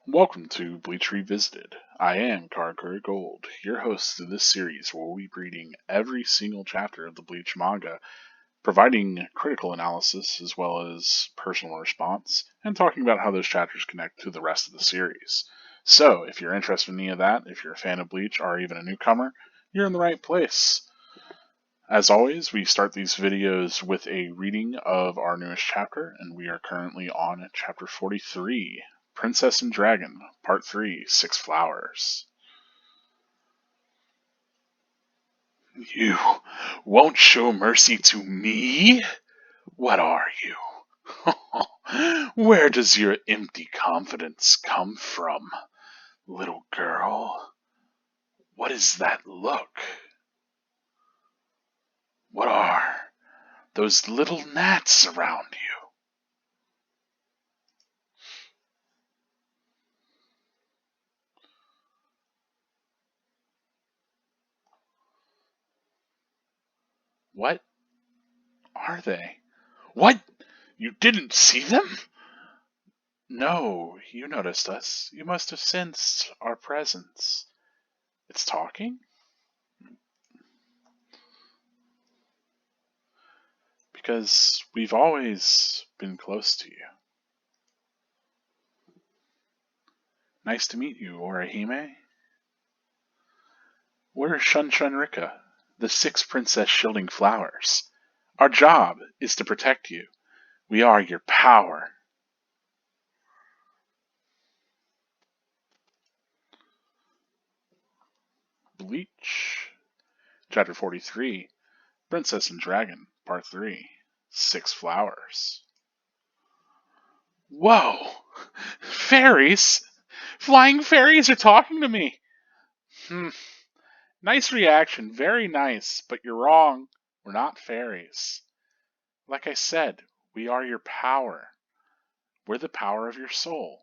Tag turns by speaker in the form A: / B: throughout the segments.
A: Welcome to Bleach Revisited. I am Karkuri Gold, your host of this series where we'll be reading every single chapter of the Bleach manga, providing critical analysis as well as personal response, and talking about how those chapters connect to the rest of the series. So, if you're interested in any of that, if you're a fan of Bleach or even a newcomer, you're in the right place. As always, we start these videos with a reading of our newest chapter, and we are currently on chapter 43, Princess and Dragon, Part 3, Six Flowers. You won't show mercy to me? What are you? Where does your empty confidence come from, little girl? What is that look? What are those little gnats around you? What are they? What? You didn't see them? No, you noticed us. You must have sensed our presence. It's talking? Because we've always been close to you. Nice to meet you, Orihime. We're Shunshunrika, the Six Princess Shielding Flowers. Our job is to protect you. We are your power. Bleach. Chapter 43, Princess and Dragon, Part 3, Six Flowers. Whoa! Fairies? Flying fairies are talking to me! Nice reaction, very nice, but you're wrong. We're not fairies. Like I said, we are your power. We're the power of your soul.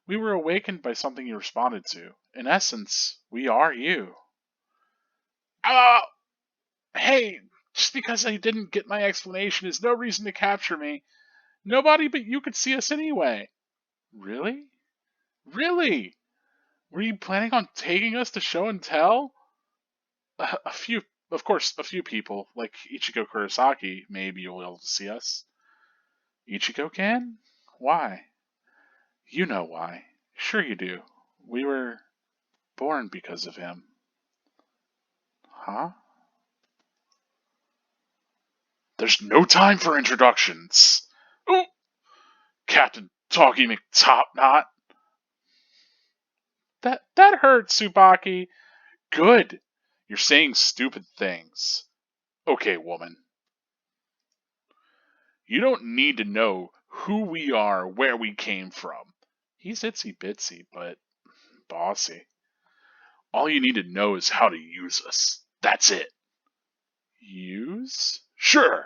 A: We were awakened by something you responded to. In essence, we are you. Hey, just because I didn't get my explanation is no reason to capture me. Nobody but you could see us anyway. Really? Really? Were you planning on taking us to show and tell? A few, of course, a few people, like Ichigo Kurosaki, may be able to see us. Ichigo can? Why? You know why. Sure you do. We were born because of him. Huh? There's no time for introductions. Ooh! Captain Doggy McTopknot. That hurt, Tsubaki. Good. You're saying stupid things. Okay, woman. You don't need to know who we are, where we came from. He's itsy bitsy, but bossy. All you need to know is how to use us. That's it. Use? Sure.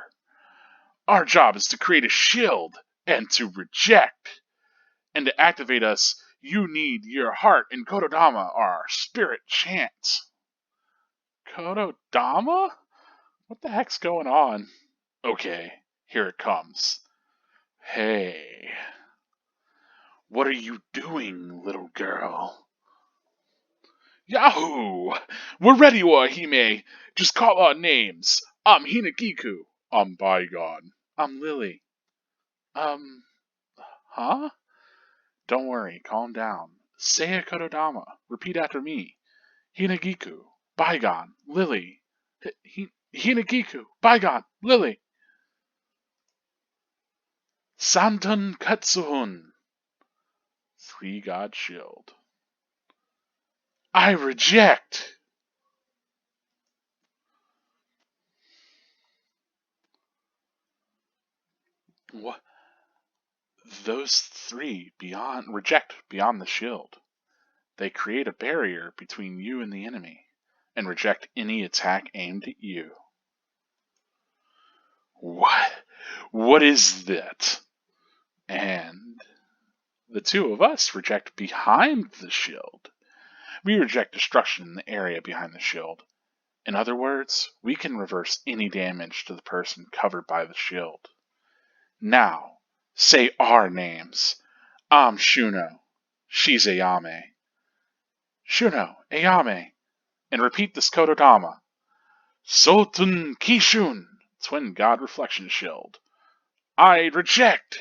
A: Our job is to create a shield and to reject. And to activate us, you need your heart and Kododama, our spirit chant. Kododama? What the heck's going on? Okay, here it comes. Hey. What are you doing, little girl? Yahoo! We're ready, Orihime. Just call our names. I'm Hinagiku. I'm Bygone. I'm Lily. Huh? Don't worry, calm down. Say a Kododama. Repeat after me. Hinagiku. Bygone. Lily. Hinagiku. Bygone. Lily. Santon Katsuhun. Three God Shield. I reject. What? Those three reject beyond the shield. They create a barrier between you and the enemy, and reject any attack aimed at you. What? What is that? And the two of us reject behind the shield. We reject destruction in the area behind the shield. In other words, we can reverse any damage to the person covered by the shield. Now, say our names. I'm Shuno. She's Ayame. Shuno, Ayame. And repeat this Kododama. Sotun Kishun, Twin God Reflection Shield. I reject!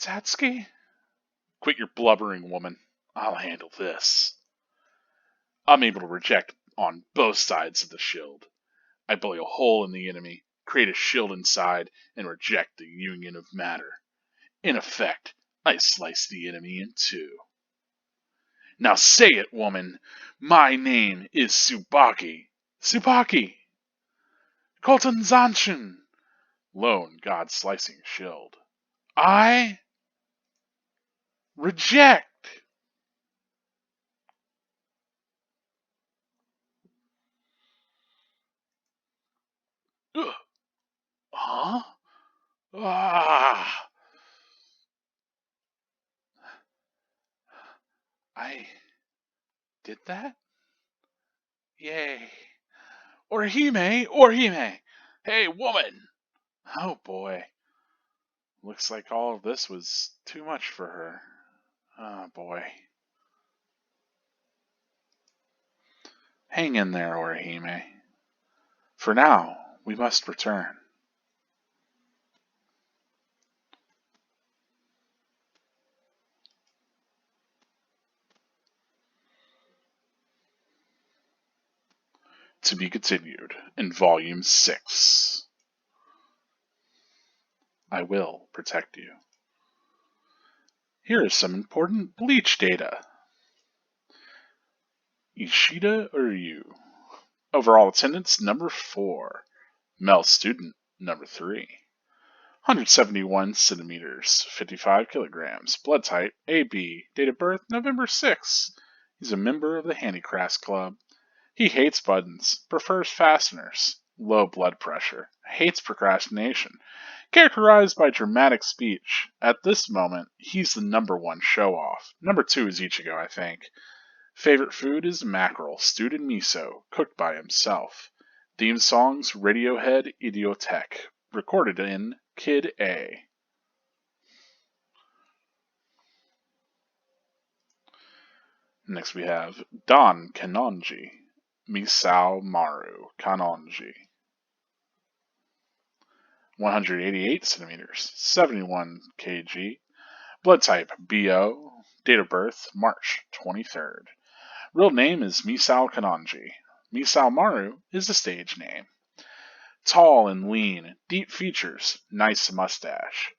A: Tatsuki? Quit your blubbering, woman. I'll handle this. I'm able to reject on both sides of the shield. I blow a hole in the enemy, create a shield inside, and reject the union of matter. In effect, I slice the enemy in two. Now say it, woman! My name is Tsubaki! Tsubaki! Kolton Zanshin! Lone God Slicing Shield. I reject! Ugh. Huh? Ah! I did that? Yay. Orihime! Orihime! Hey, woman! Oh boy. Looks like all of this was too much for her. Oh boy. Hang in there, Orihime. For now, we must return. To be continued in Volume 6. I will protect you. Here is some important Bleach data. Ishida Uryu. Overall attendance, number 4. Male student, number 3. 171 centimeters, 55 kilograms. Blood type, AB. Date of birth, November 6. He's a member of the Handicrafts Club. He hates buttons, prefers fasteners, low blood pressure, hates procrastination, characterized by dramatic speech. At this moment, he's the number 1 show-off. Number 2 is Ichigo, I think. Favorite food is mackerel, stewed in miso, cooked by himself. Theme songs, Radiohead, Idiotech, recorded in Kid A. Next we have Don Kanonji, Misao Maru Kanonji. 188 centimeters, 71 kg. Blood type BO. Date of birth March 23rd. Real name is Misao Kanonji. Misao Maru is the stage name. Tall and lean, deep features, nice mustache.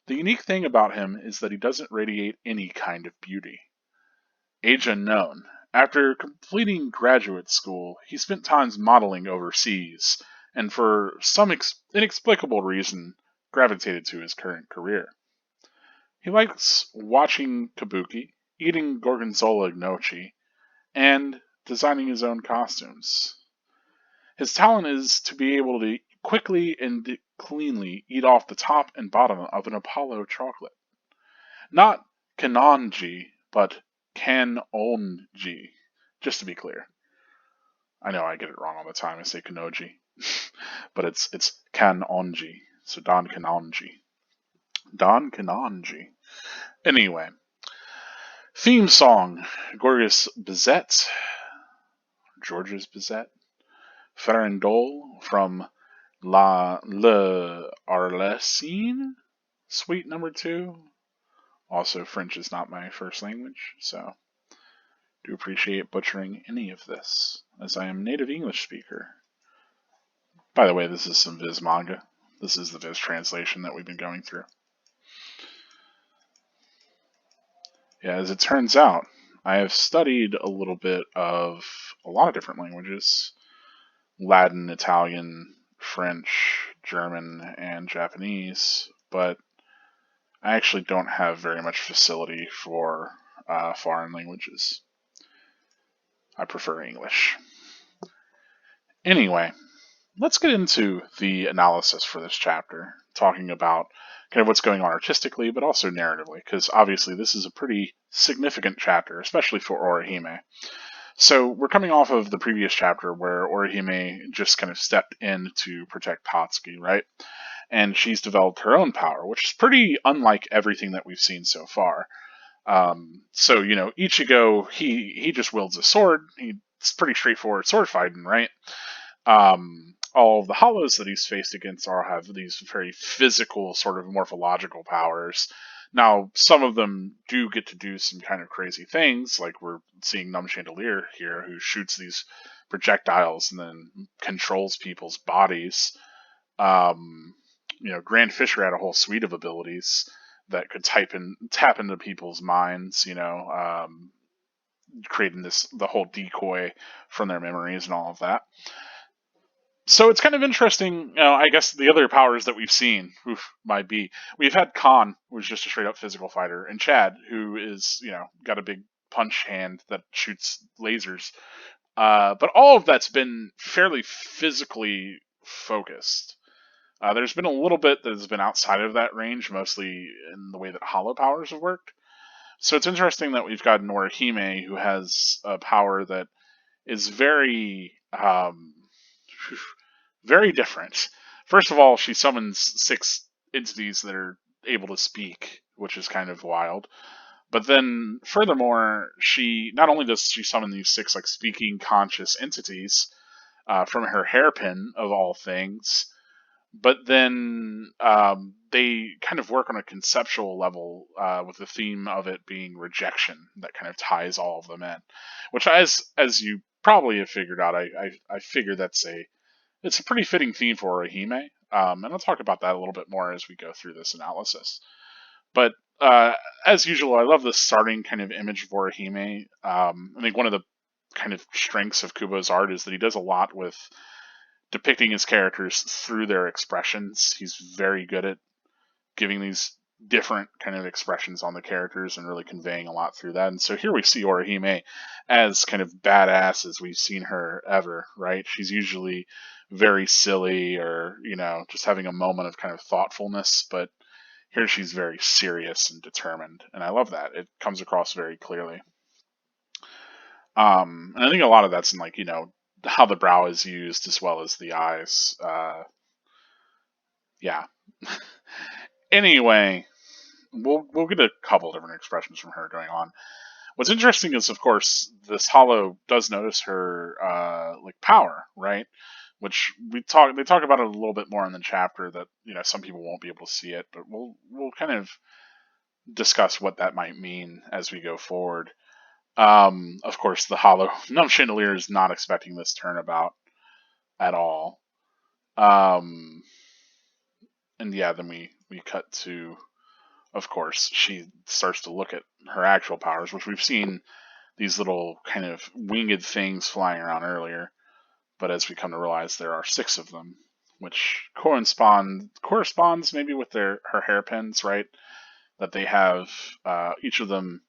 A: The unique thing about him is that he doesn't radiate any kind of beauty. Age unknown. After completing graduate school, he spent time modeling overseas, and for some inexplicable reason, gravitated to his current career. He likes watching kabuki, eating gorgonzola gnocchi, and designing his own costumes. His talent is to be able to quickly and cleanly eat off the top and bottom of an Apollo chocolate. Not kanonji, but kanonji, just to be clear. I know I get it wrong all the time. I say kanoji, but it's kanonji. So Don Kanonji. Don Kanonji. Anyway, theme song: Gorgeous Bizet, Georges Bizet, Farandole from Le Arlesine, Suite Number 2. Also, French is not my first language, so do appreciate butchering any of this, as I am a native English speaker. By the way, this is some Viz manga. This is the Viz translation that we've been going through. Yeah, as it turns out, I have studied a little bit of a lot of different languages: Latin, Italian, French, German, and Japanese, but I actually don't have very much facility for foreign languages. I prefer English. Anyway, let's get into the analysis for this chapter, talking about kind of what's going on artistically, but also narratively, because obviously this is a pretty significant chapter, especially for Orihime. So we're coming off of the previous chapter where Orihime just kind of stepped in to protect Tatsuki, right? and she's developed her own power, which is pretty unlike everything that we've seen so far. So Ichigo, he just wields a sword. It's pretty straightforward sword fighting, right? All of the hollows that he's faced against all have these very physical, sort of morphological powers. Now, some of them do get to do some kind of crazy things, like we're seeing Numb Chandelier here, who shoots these projectiles and then controls people's bodies. Grand Fisher had a whole suite of abilities that could tap into people's minds, creating the whole decoy from their memories and all of that. So it's kind of interesting. I guess the other powers that we've seen might be we've had Khan, who's just a straight up physical fighter, and Chad, who is got a big punch hand that shoots lasers. But all of that's been fairly physically focused. There's been a little bit that has been outside of that range, mostly in the way that hollow powers have worked. So it's interesting that we've got Norihime, who has a power that is very different. First of all, she summons 6 entities that are able to speak, which is kind of wild. But then, furthermore, she not only does she summon these 6 like speaking conscious entities from her hairpin of all things, but then they kind of work on a conceptual level with the theme of it being rejection that kind of ties all of them in. Which, as you probably have figured out, I figure it's a pretty fitting theme for Orihime, and I'll talk about that a little bit more as we go through this analysis. But as usual, I love the starting kind of image of Orihime. I think one of the kind of strengths of Kubo's art is that he does a lot with depicting his characters through their expressions. He's very good at giving these different kind of expressions on the characters and really conveying a lot through that. And so here we see Orihime as kind of badass as we've seen her ever, right? She's usually very silly or, just having a moment of kind of thoughtfulness, but here she's very serious and determined. And I love that. It comes across very clearly. And I think a lot of that's in how the brow is used as well as the eyes. Yeah. Anyway, we'll get a couple different expressions from her going on. What's interesting is, of course, this hollow does notice her power, right? Which they talk about it a little bit more in the chapter that some people won't be able to see it, but we'll kind of discuss what that might mean as we go forward. Of course, the hollow Numb Chandelier is not expecting this turnabout at all. And yeah, then we cut to, of course, she starts to look at her actual powers, which we've seen these little kind of winged things flying around earlier. But as we come to realize, there are 6 of them, which corresponds maybe with her hairpins, right? That they have each of them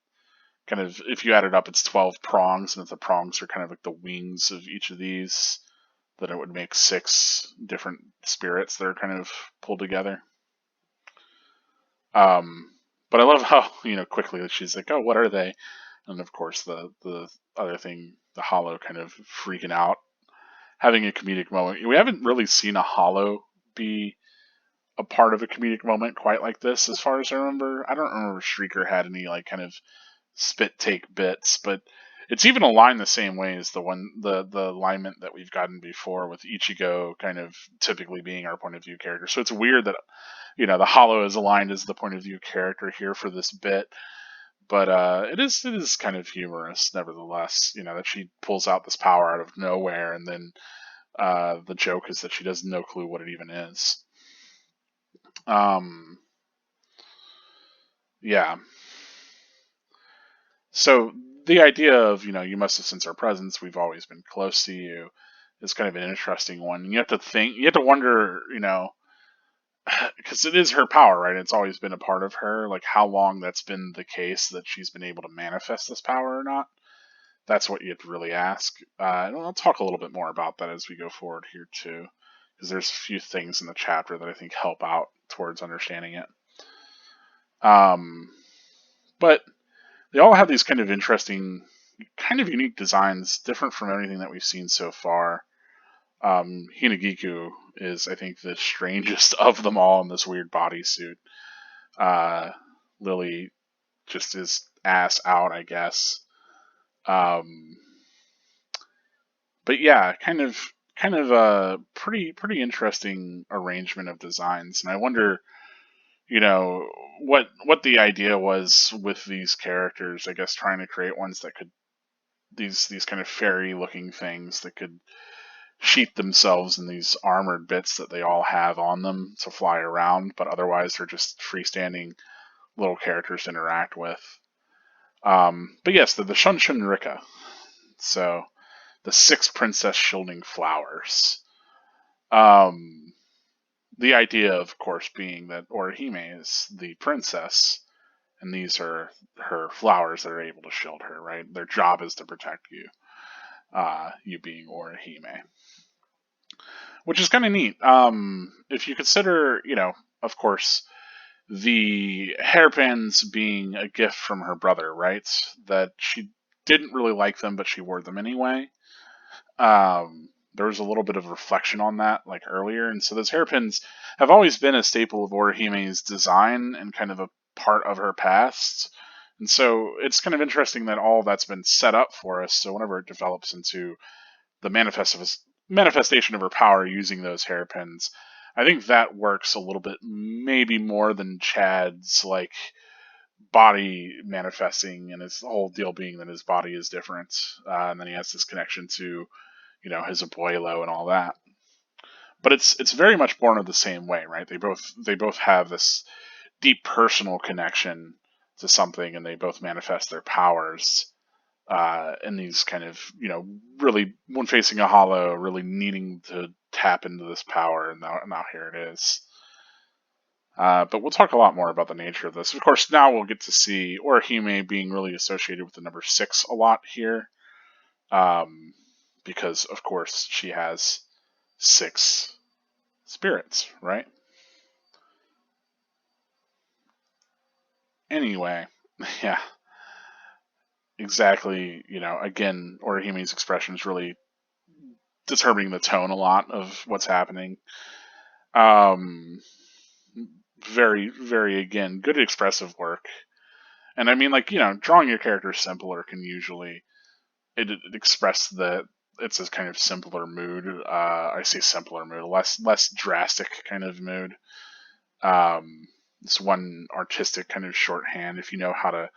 A: kind of, if you add it up, it's 12 prongs, and if the prongs are kind of like the wings of each of these, then it would make 6 different spirits that are kind of pulled together. But I love how quickly she's like, "Oh, what are they?" And of course, the other thing, the hollow, kind of freaking out, having a comedic moment. We haven't really seen a hollow be a part of a comedic moment quite like this, as far as I remember. I don't remember Shrieker had any kind of spit take bits, but it's even aligned the same way as the alignment that we've gotten before, with Ichigo kind of typically being our point of view character. So it's weird that the hollow is aligned as the point of view character here for this bit. But it is kind of humorous, nevertheless. That she pulls out this power out of nowhere, and then the joke is that she has no clue what it even is. Yeah. So the idea of you must have sensed our presence. We've always been close to you is kind of an interesting one. You have to wonder, because it is her power, right? It's always been a part of her. Like how long that's been the case that she's been able to manifest this power or not. That's what you have to really ask. And I'll talk a little bit more about that as we go forward here too, because there's a few things in the chapter that I think help out towards understanding it. But they all have these kind of interesting, kind of unique designs, different from anything that we've seen so far. Hinagiku is, I think, the strangest of them all in this weird bodysuit. Lily just is ass out, I guess. Um, but yeah, kind of a pretty interesting arrangement of designs, and I wonder, you know, what the idea was with these characters. I guess trying to create ones that could these kind of fairy looking things that could sheath themselves in these armored bits that they all have on them to fly around, but otherwise they're just freestanding little characters to interact with. But yes, the Shunshin Rika. So the six princess shielding flowers. Um, the idea, of course, being that Orihime is the princess, and these are her flowers that are able to shield her. Right, their job is to protect you. You being Orihime, which is kind of neat. If you consider, of course, the hairpins being a gift from her brother, right? That she didn't really like them, but she wore them anyway. There was a little bit of reflection on that, like earlier, and so those hairpins have always been a staple of Orihime's design and kind of a part of her past. And so it's kind of interesting that all that's been set up for us. So whenever it develops into the manifestation of her power using those hairpins, I think that works a little bit, maybe more than Chad's like body manifesting, and his whole deal being that his body is different, and then he has this connection to his abuelo and all that. But it's very much born of the same way, right? They both have this deep personal connection to something, and they both manifest their powers in these kind of really, when facing a hollow, really needing to tap into this power, and now here it is. But we'll talk a lot more about the nature of this. Of course, now we'll get to see Orihime being really associated with the number 6 a lot here. Because, of course, she has 6 spirits, right? Anyway, yeah, exactly. Again, Orihime's expression is really determining the tone a lot of what's happening. Um, very, very, again, good expressive work. And I mean, like, drawing your character simpler can usually it express it's a kind of simpler mood. I say simpler mood, less drastic kind of mood. It's one artistic kind of shorthand. If you know how to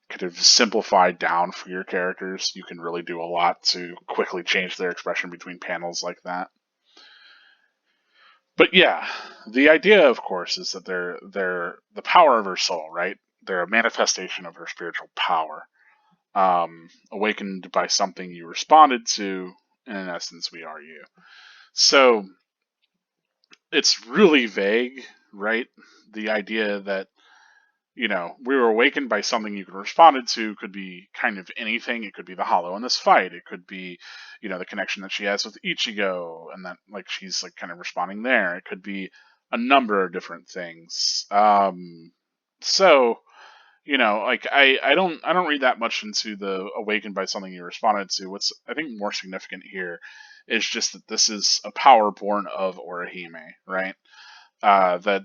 A: kind of simplify down for your characters, you can really do a lot to quickly change their expression between panels like that. But yeah, the idea, of course, is that they're the power of her soul, right? They're a manifestation of her spiritual power, awakened by something you responded to. And in essence, we are you. So it's really vague, right? The idea that we were awakened by something you responded to could be kind of anything. It could be the hollow in this fight. It could be, the connection that she has with Ichigo, and that like she's like kind of responding there. It could be a number of different things. So like I don't read that much into the awakened by something you responded to. What's I think more significant here is just that this is a power born of Orihime, right? That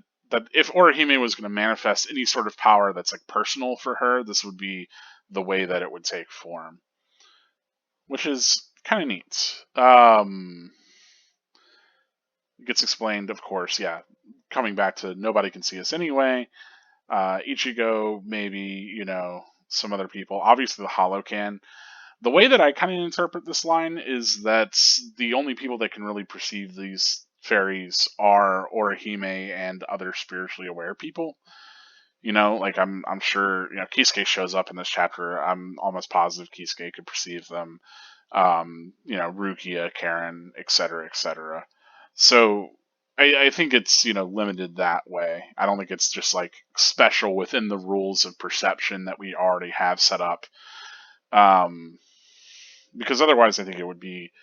A: if Orihime was going to manifest any sort of power that's like personal for her, this would be the way that it would take form, which is kind of neat. It gets explained, of course. Yeah, coming back to nobody can see us anyway. Ichigo, maybe some other people. Obviously, the Hollow can. The way that I kind of interpret this line is that the only people that can really perceive these fairies are Orihime and other spiritually aware people. Like I'm sure Kisuke shows up in this chapter. I'm almost positive Kisuke could perceive them. Rukia, Karen, etc., etc. So I think it's limited that way. I don't think it's just like special within the rules of perception that we already have set up. Because otherwise, I think it would be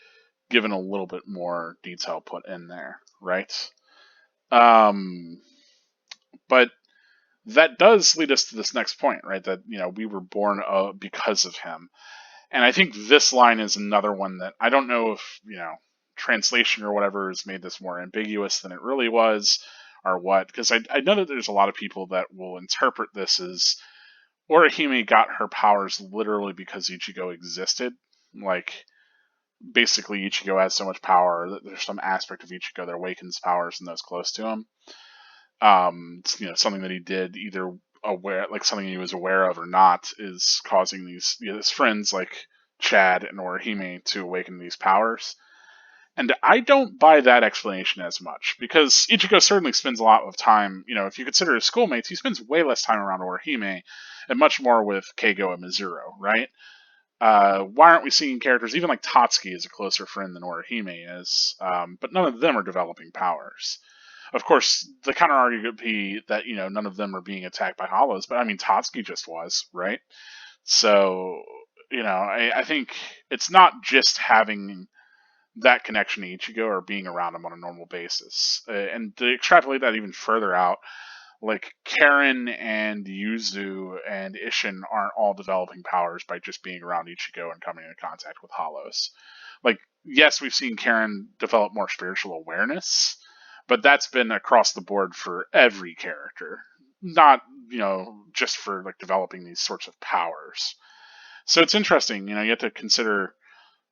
A: given a little bit more detail put in there, right? But that does lead us to this next point, right? That we were born because of him, and I think this line is another one that I don't know if translation or whatever has made this more ambiguous than it really was, or what. Because I know that there's a lot of people that will interpret this as Orihime got her powers literally because Ichigo existed. Like, basically, Ichigo has so much power that there's some aspect of Ichigo that awakens powers in those close to him. Something that he did either aware, like something he was aware of or not, is causing his friends like Chad and Orihime to awaken these powers. And I don't buy that explanation as much, because Ichigo certainly spends a lot of time, if you consider his schoolmates, he spends way less time around Orihime and much more with Keigo and Mizuru, right? Why aren't we seeing characters, even like Tatsuki is a closer friend than Orihime is, but none of them are developing powers. Of course, the counter argument would be that, none of them are being attacked by hollows, but I mean, Tatsuki just was, right? So, I think it's not just having that connection to Ichigo or being around him on a normal basis. And to extrapolate that even further out, like Karen and Yuzu and Ishin aren't all developing powers by just being around Ichigo and coming into contact with hollows. Like, yes, we've seen Karen develop more spiritual awareness, but that's been across the board for every character, not, just for like developing these sorts of powers. So it's interesting, you have to consider,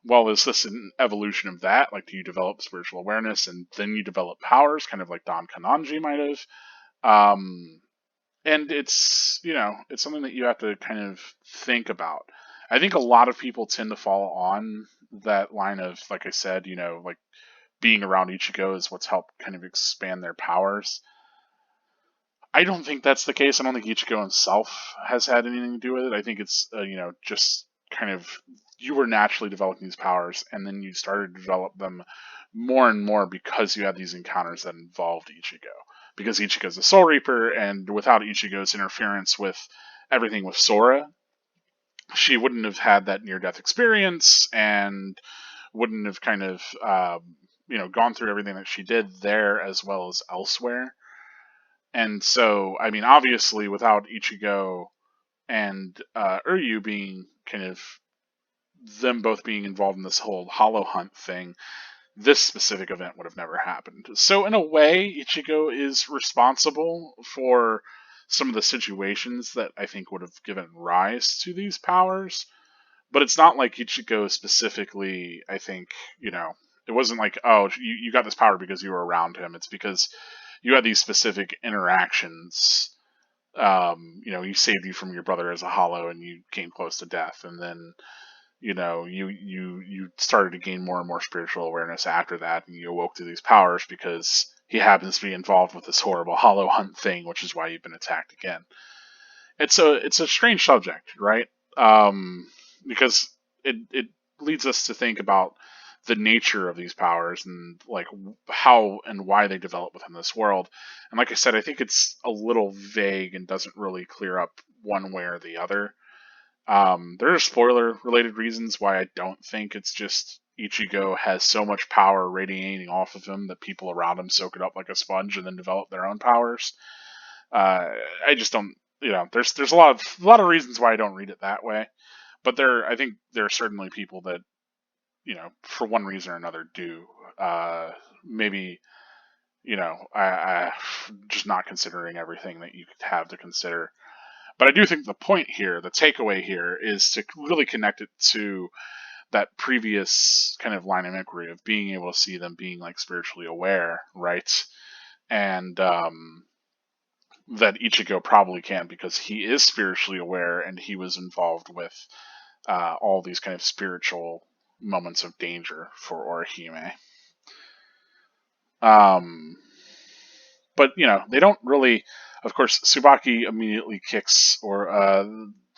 A: well, is this an evolution of that? Like, do you develop spiritual awareness and then you develop powers, kind of like Don Kanonji might have? And it's something that you have to kind of think about. I think a lot of people tend to fall on that line of, like I said, like being around Ichigo is what's helped kind of expand their powers. I don't think that's the case. I don't think Ichigo himself has had anything to do with it. I think it's, just kind of, you were naturally developing these powers, and then you started to develop them more and more because you had these encounters that involved Ichigo. Because Ichigo's a Soul Reaper, and without Ichigo's interference with everything with Sora, she wouldn't have had that near-death experience, and wouldn't have kind of, gone through everything that she did there as well as elsewhere. And so, I mean, obviously, without Ichigo and Uryu being kind of, them both being involved in this whole Hollow Hunt thing, this specific event would have never happened. So, in a way, Ichigo is responsible for some of the situations that I think would have given rise to these powers. But it's not like Ichigo specifically, I think, it wasn't like, oh, you got this power because you were around him. It's because you had these specific interactions. He saved you from your brother as a hollow, and you came close to death, and then you started to gain more and more spiritual awareness after that, and you awoke to these powers because he happens to be involved with this horrible Hollow Hunt thing, which is why you've been attacked again. It's a strange subject, right? Because it leads us to think about the nature of these powers and like how and why they develop within this world. And like I said, I think it's a little vague and doesn't really clear up one way or the other. There are spoiler related reasons why I don't think it's just Ichigo has so much power radiating off of him that people around him soak it up like a sponge and then develop their own powers. I just don't, there's a lot of reasons why I don't read it that way. But I think there are certainly people that, for one reason or another do. Maybe, I just not considering everything that you could have to consider. But I do think the point here, the takeaway here, is to really connect it to that previous kind of line of inquiry of being able to see them being like spiritually aware, right? And that Ichigo probably can because he is spiritually aware and he was involved with all these kind of spiritual moments of danger for Orihime. But they don't really. Of course, Tsubaki immediately kicks, or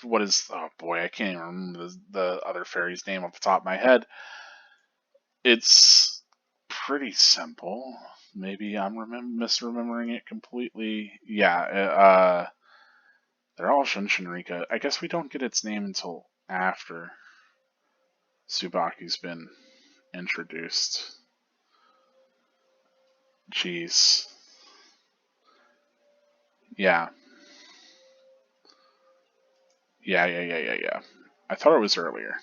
A: what is? Oh boy, I can't even remember the other fairy's name off the top of my head. It's pretty simple. Maybe I'm misremembering it completely. Yeah, they're all Shinshinrika. I guess we don't get its name until after Tsubaki's been introduced. Jeeze. Yeah. Yeah. I thought it was earlier.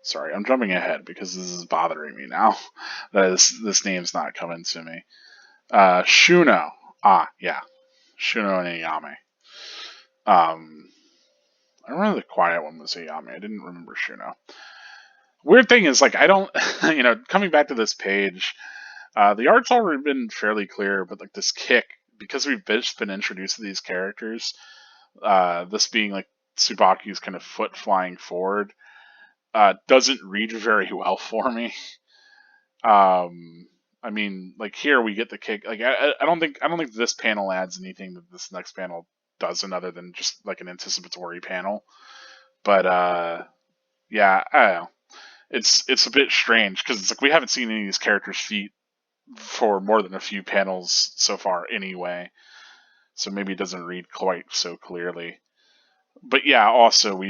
A: Sorry, I'm jumping ahead because this is bothering me now. This name's not coming to me. Shuno. Ah, yeah. Shuno and Ayame. Um, I remember the quiet one was Ayame. I didn't remember Shuno. Weird thing is, like, I don't, coming back to this page, the art's already been fairly clear, but like this kick, because we've just been introduced to these characters, this being like Tsubaki's kind of foot flying forward, doesn't read very well for me. I mean, like here we get the kick. Like I don't think this panel adds anything that this next panel doesn't, other than just like an anticipatory panel. But yeah, I don't know. It's a bit strange because it's like we haven't seen any of these characters' feet for more than a few panels so far, anyway. So maybe it doesn't read quite so clearly. But yeah, also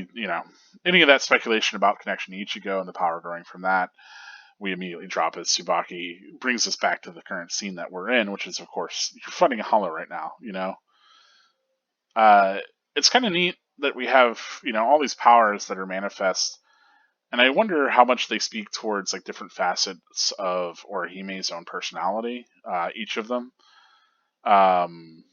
A: any of that speculation about connection to Ichigo and the power growing from that, we immediately drop as Tsubaki brings us back to the current scene that we're in, which is, of course, you're fighting a hollow right now, Uh, it's kind of neat that we have, all these powers that are manifest, and I wonder how much they speak towards, like, different facets of Orihime's own personality, each of them. Um,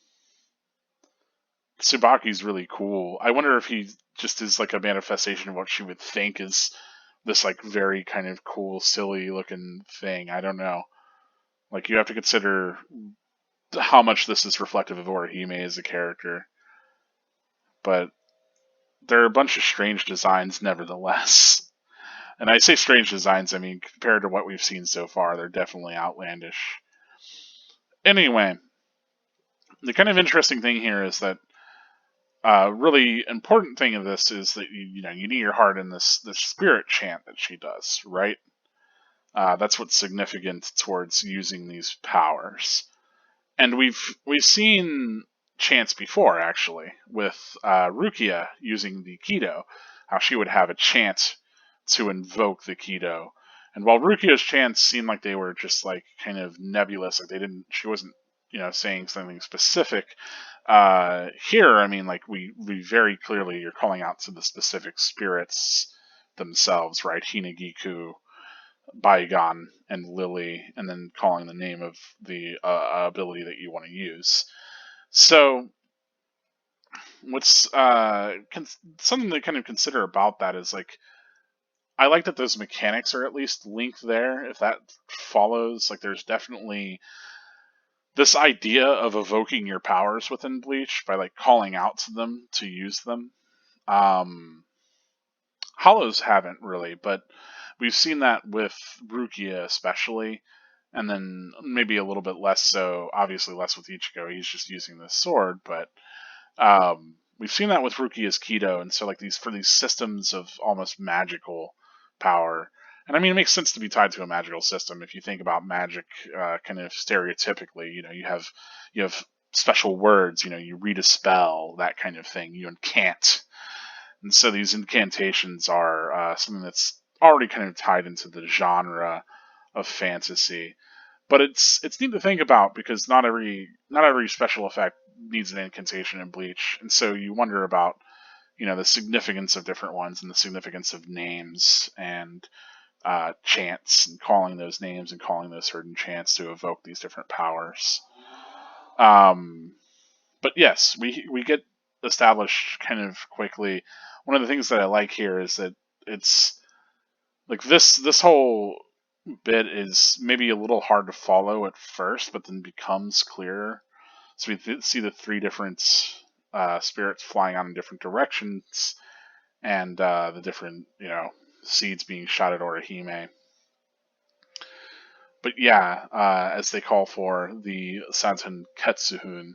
A: Tsubaki's really cool. I wonder if he just is, like, a manifestation of what she would think is this, like, very kind of cool, silly looking thing. I don't know. Like, you have to consider how much this is reflective of Orihime as a character. But there are a bunch of strange designs, nevertheless. And I say strange designs, I mean, compared to what we've seen so far, they're definitely outlandish. Anyway, the kind of interesting thing here is that really important thing of this is that you need your heart in this spirit chant that she does, right? That's what's significant towards using these powers. And we've seen chants before, actually, with Rukia using the Kido, how she would have a chant to invoke the Kido. And while Rukia's chants seemed like they were just like kind of nebulous, like she wasn't, saying something specific. Here, I mean, like we very clearly are calling out to the specific spirits themselves, right? Hinagiku, Baigon, and Lily, and then calling the name of the ability that you want to use. So, what's something to kind of consider about that is like, I like that those mechanics are at least linked there. If that follows, like, there's definitely this idea of evoking your powers within Bleach by like calling out to them to use them. Um, Hollows haven't really, but we've seen that with Rukia especially, and then maybe a little bit less so. Obviously, less with Ichigo. He's just using this sword, but we've seen that with Rukia's Kido, and so like these systems of almost magical power. And I mean, it makes sense to be tied to a magical system if you think about magic, kind of stereotypically. You have special words. You read a spell, that kind of thing. You incant, and so these incantations are something that's already kind of tied into the genre of fantasy. But it's neat to think about because not every special effect needs an incantation in Bleach, and so you wonder about the significance of different ones and the significance of names and chants and calling those names and calling those certain chants to evoke these different powers. Um, but yes, we get established kind of quickly. One of the things that I like here is that it's like this whole bit is maybe a little hard to follow at first, but then becomes clearer. So we see the three different spirits flying out in different directions, and the different seeds being shot at Orihime. But yeah, as they call for the Santen Ketsuhun,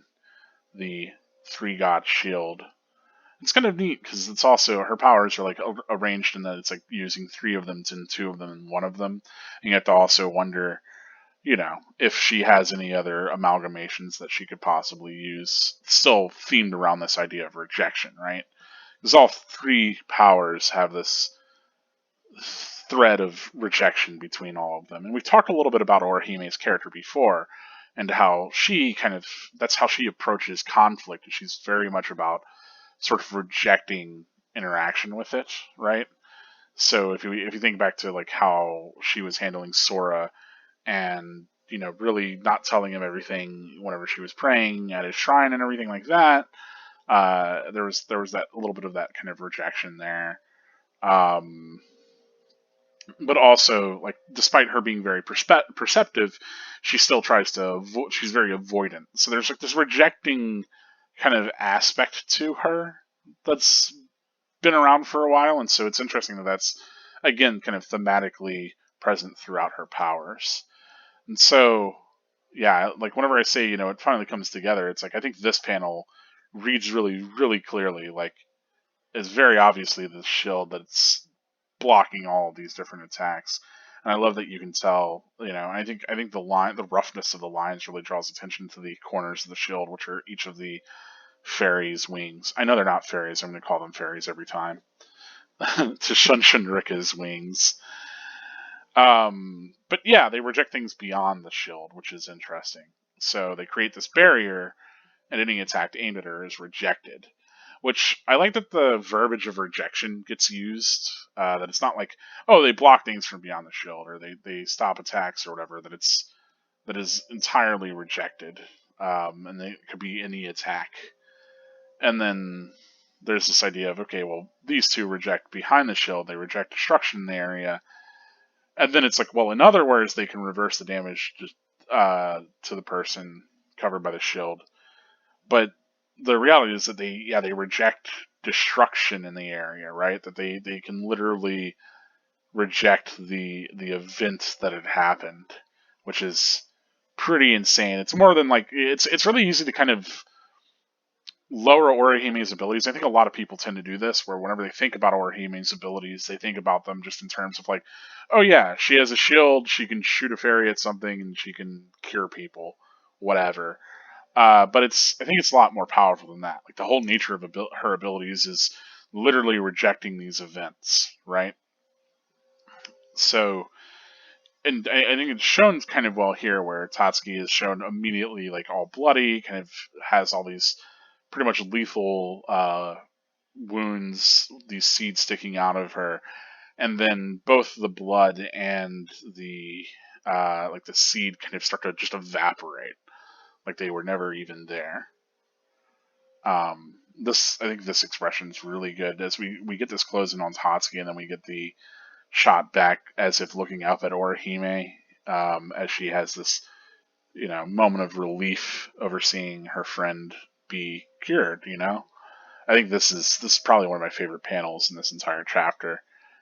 A: the three god shield. It's kind of neat because it's also her powers are like arranged in that it's like using three of them and two of them and one of them. And you have to also wonder, if she has any other amalgamations that she could possibly use, still themed around this idea of rejection, right? Because all three powers have this thread of rejection between all of them. And we've talked a little bit about Orihime's character before and how that's how she approaches conflict. She's very much about sort of rejecting interaction with it, right? So if you think back to like how she was handling Sora, and really not telling him everything whenever she was praying at his shrine and everything like that, there was that a little bit of that kind of rejection there. Um, but also, like, despite her being very perceptive, she still tries to. She's very avoidant. So there's like this rejecting kind of aspect to her that's been around for a while, and so it's interesting that that's again kind of thematically present throughout her powers. And so, yeah, like whenever I say it finally comes together, it's like I think this panel reads really, really clearly. Like, it's very obviously the shield that's blocking all of these different attacks. And I love that you can tell, I think the roughness of the lines really draws attention to the corners of the shield, which are each of the fairies' wings. I know they're not fairies. I'm going to call them fairies every time. To Shun Shunrika's wings. But yeah, they reject things beyond the shield, which is interesting. So they create this barrier, and any attack aimed at her is rejected. Which I like that the verbiage of rejection gets used. That it's not like, oh, they block things from beyond the shield, or they stop attacks or whatever. That is entirely rejected, and it could be any attack. And then there's this idea of, okay, well, these two reject behind the shield. They reject destruction in the area. And then it's like, well, in other words, they can reverse the damage to the person covered by the shield. But the reality is that they reject destruction in the area, right? That they can literally reject the event that had happened, which is pretty insane. It's more than like it's really easy to kind of lower Orihime's abilities. I think a lot of people tend to do this, where whenever they think about Orihime's abilities, they think about them just in terms of like, oh yeah, she has a shield, she can shoot a fairy at something, and she can cure people, whatever. But I think it's a lot more powerful than that. Like the whole nature of her abilities is literally rejecting these events, right? So, and I think it's shown kind of well here, where Tatsuki is shown immediately like all bloody, kind of has all these pretty much lethal wounds, these seeds sticking out of her, and then both the blood and the like the seed kind of start to just evaporate, like they were never even there. This I think this expression is really good as we get this closing on Tatsuki, and then we get the shot back as if looking up at Orihime, as she has this moment of relief over seeing her friend be cured. I think this is probably one of my favorite panels in this entire chapter.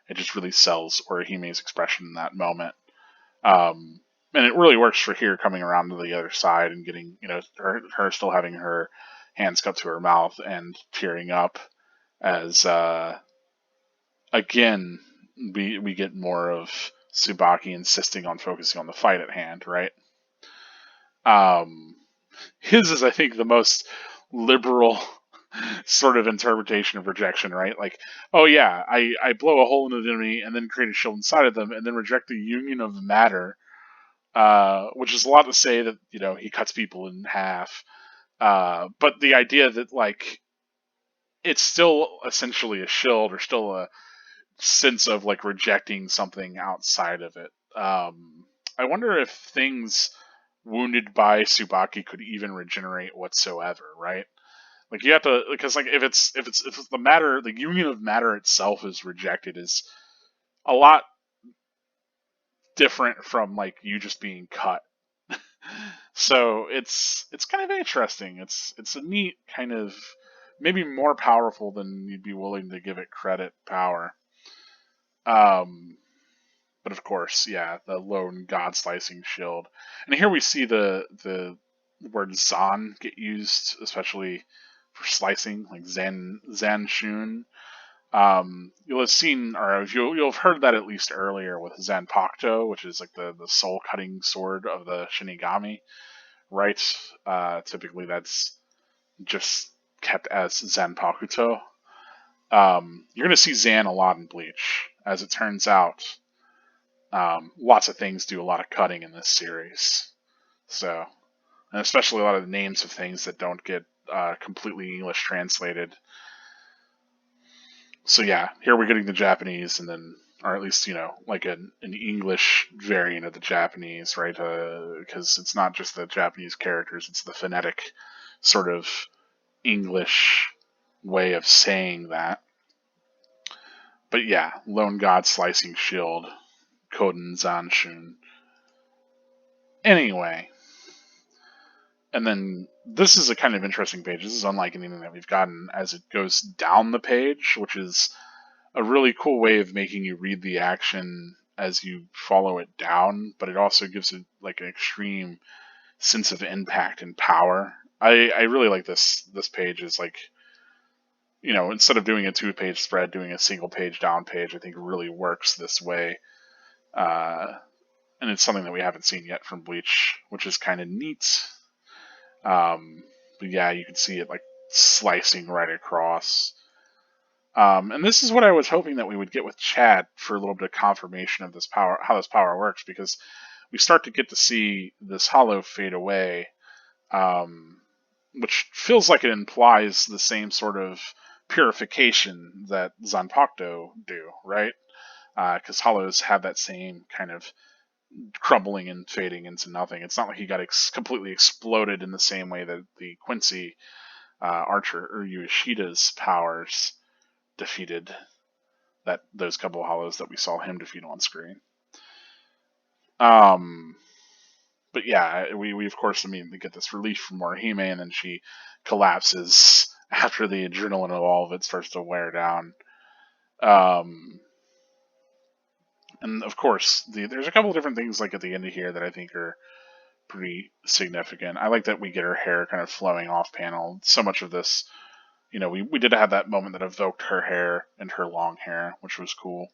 A: It just really sells Orihime's expression in that moment. And it really works for here coming around to the other side and getting, her still having her hands cupped to her mouth and tearing up as, again, we get more of Tsubaki insisting on focusing on the fight at hand, right? His is, I think, the most liberal sort of interpretation of rejection, right? Like, oh yeah, I blow a hole in an enemy and then create a shield inside of them and then reject the union of matter, which is a lot to say that, he cuts people in half. But the idea that, like, it's still essentially a shield or still a sense of, like, rejecting something outside of it. I wonder if things wounded by Tsubaki could even regenerate whatsoever, right? Like, you have to, because, like, if the matter, the union of matter itself is rejected, is a lot different from, like, you just being cut. So it's kind of interesting. It's a neat kind of, maybe more powerful than you'd be willing to give it credit, power. Um, but of course, yeah, the lone god slicing shield. And here we see the word Zan get used, especially for slicing, like Zanshun. You'll have seen, or you'll have heard that at least earlier with Zanpakuto, which is like the soul cutting sword of the Shinigami, right? Typically that's just kept as Zanpakuto. You're going to see Zan a lot in Bleach. As it turns out, lots of things do a lot of cutting in this series. So, and especially a lot of the names of things that don't get completely English translated. So yeah, here we're getting the Japanese, and then or at least, like an English variant of the Japanese, right? Because it's not just the Japanese characters, it's the phonetic sort of English way of saying that. But yeah, Lone God Slicing Shield, Koden Zanshun. Anyway, and then this is a kind of interesting page. This is unlike anything that we've gotten as it goes down the page, which is a really cool way of making you read the action as you follow it down, but it also gives it like an extreme sense of impact and power. I really like this page. Is like, instead of doing a 2-page spread, doing a single page down page, I think really works this way. And it's something that we haven't seen yet from Bleach, which is kind of neat. But yeah, you can see it like slicing right across. And this is what I was hoping that we would get with Chad for a little bit of confirmation of this power, how this power works, because we start to get to see this hollow fade away, which feels like it implies the same sort of purification that Zanpakuto do, right? Because hollows have that same kind of crumbling and fading into nothing. It's not like he got completely exploded in the same way that the Quincy Archer or Yoshida's powers defeated those couple of hollows that we saw him defeat on screen. But yeah, we of course immediately get this relief from Morihime, and then she collapses after the adrenaline of all of it starts to wear down. And of course, there's a couple of different things like at the end of here that I think are pretty significant. I like that we get her hair kind of flowing off panel. So much of this, we did have that moment that evoked her hair and her long hair, which was cool.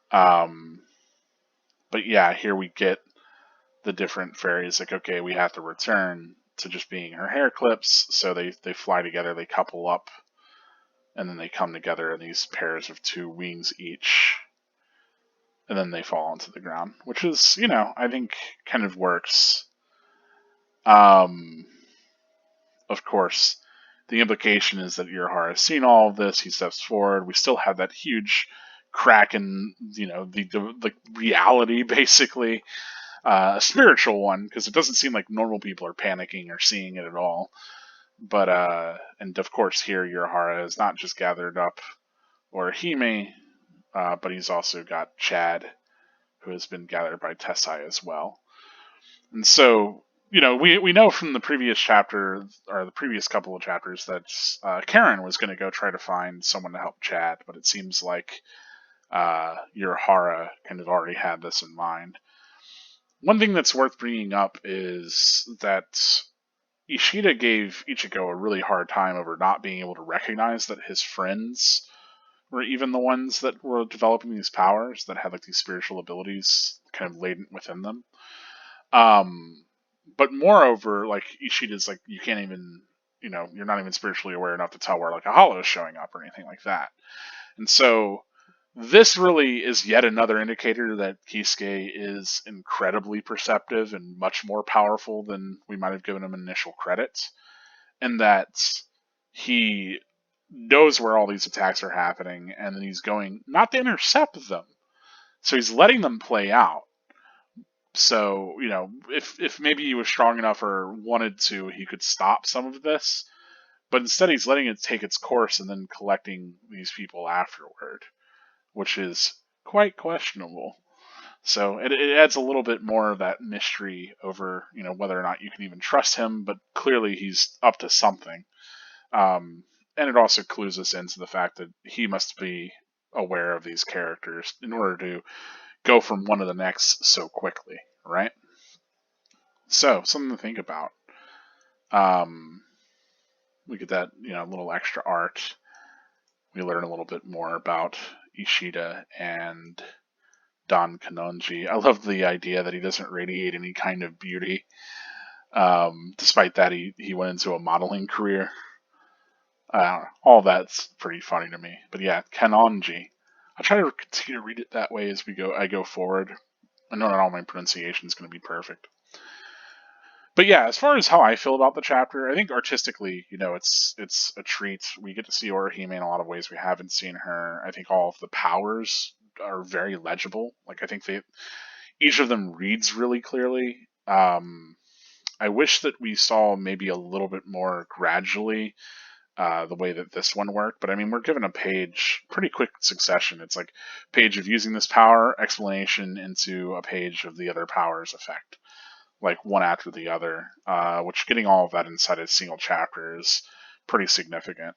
A: But yeah, here we get the different fairies. Like, okay, we have to return to just being her hair clips. So they fly together, they couple up, and then they come together in these pairs of 2 wings each. And then they fall onto the ground, which is, I think kind of works. Of course, the implication is that Urahara has seen all of this. He steps forward. We still have that huge crack in, the reality, basically. A spiritual one, because it doesn't seem like normal people are panicking or seeing it at all. But, and of course, here Urahara has not just gathered up Orihime, but he's also got Chad, who has been gathered by Tessai as well. And so, we know from the previous chapter, or the previous couple of chapters, that Karen was going to go try to find someone to help Chad, but it seems like Urahara kind of already had this in mind. One thing that's worth bringing up is that Ishida gave Ichigo a really hard time over not being able to recognize that his friends were even the ones that were developing these powers, that had like these spiritual abilities kind of latent within them. But moreover, like Ishida's like, you can't even, you're not even spiritually aware enough to tell where like a hollow is showing up or anything like that. And so this really is yet another indicator that Kisuke is incredibly perceptive and much more powerful than we might have given him initial credit, and that he knows where all these attacks are happening, and then he's going not to intercept them. So he's letting them play out. So, if maybe he was strong enough or wanted to, he could stop some of this. But instead he's letting it take its course and then collecting these people afterward, which is quite questionable. So it adds a little bit more of that mystery over, whether or not you can even trust him, but clearly he's up to something. And it also clues us into the fact that he must be aware of these characters in order to go from one to the next so quickly, right? So, something to think about. We get that, little extra art. We learn a little bit more about Ishida and Don Kanonji. I love the idea that he doesn't radiate any kind of beauty. Despite that, he went into a modeling career. All that's pretty funny to me. But yeah, Kanonji. I'll try to continue to read it that way as I go forward. I know not all my pronunciation is going to be perfect. But yeah, as far as how I feel about the chapter, I think artistically, it's a treat. We get to see Orihime in a lot of ways we haven't seen her. I think all of the powers are very legible. Like I think each of them reads really clearly. I wish that we saw maybe a little bit more gradually the way that this one worked. But I mean, we're given a page, pretty quick succession. It's like page of using this power, explanation into a page of the other power's effect, like one after the other. Which getting all of that inside a single chapter is pretty significant.